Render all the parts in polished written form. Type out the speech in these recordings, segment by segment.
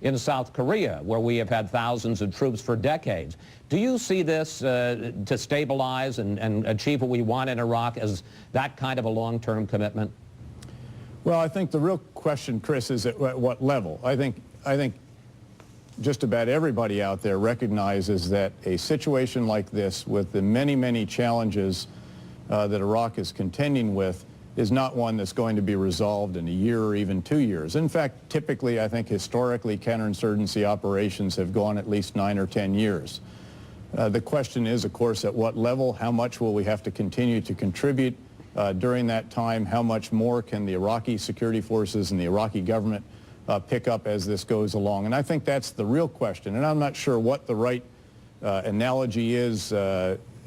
in South Korea, where we have had thousands of troops for decades. Do you see this to stabilize and achieve what we want in Iraq as that kind of a long-term commitment? Well, I think the real question, Chris, is at what level. I think just about everybody out there recognizes that a situation like this, with the many, many challenges that Iraq is contending with, is not one that's going to be resolved in a year or even 2 years. In fact, typically, I think historically, counterinsurgency operations have gone at least 9 or 10 years. The question is, of course, at what level, how much will we have to continue to contribute during that time, how much more can the Iraqi security forces and the Iraqi government pick up as this goes along. And I think that's the real question. And I'm not sure what the right analogy is,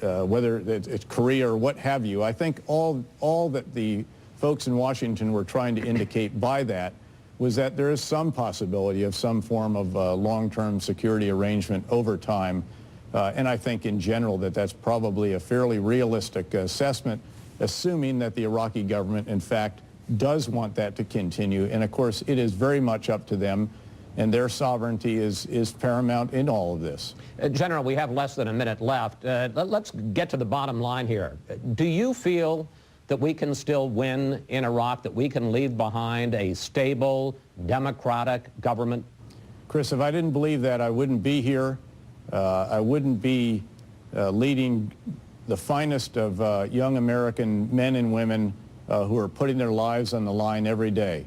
whether it's Korea or what have you. I think all that the folks in Washington were trying to indicate by that was that there is some possibility of some form of long-term security arrangement over time. And I think in general that that's probably a fairly realistic assessment, assuming that the Iraqi government, in fact, does want that to continue. And of course, it is very much up to them, and their sovereignty is paramount in all of this. General, we have less than a minute left. Let's get to the bottom line here. Do you feel that we can still win in Iraq, that we can leave behind a stable, democratic government? Chris, if I didn't believe that, I wouldn't be here. I wouldn't be leading the finest of young American men and women who are putting their lives on the line every day.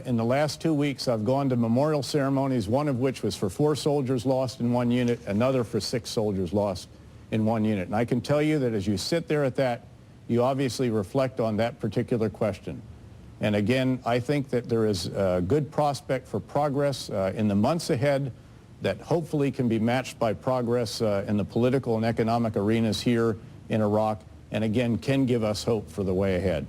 In the last 2 weeks, I've gone to memorial ceremonies, one of which was for 4 soldiers lost in one unit, another for 6 soldiers lost in one unit. And I can tell you that as you sit there at that, you obviously reflect on that particular question. And again, I think that there is a good prospect for progress in the months ahead that hopefully can be matched by progress in the political and economic arenas here in Iraq, and again, can give us hope for the way ahead.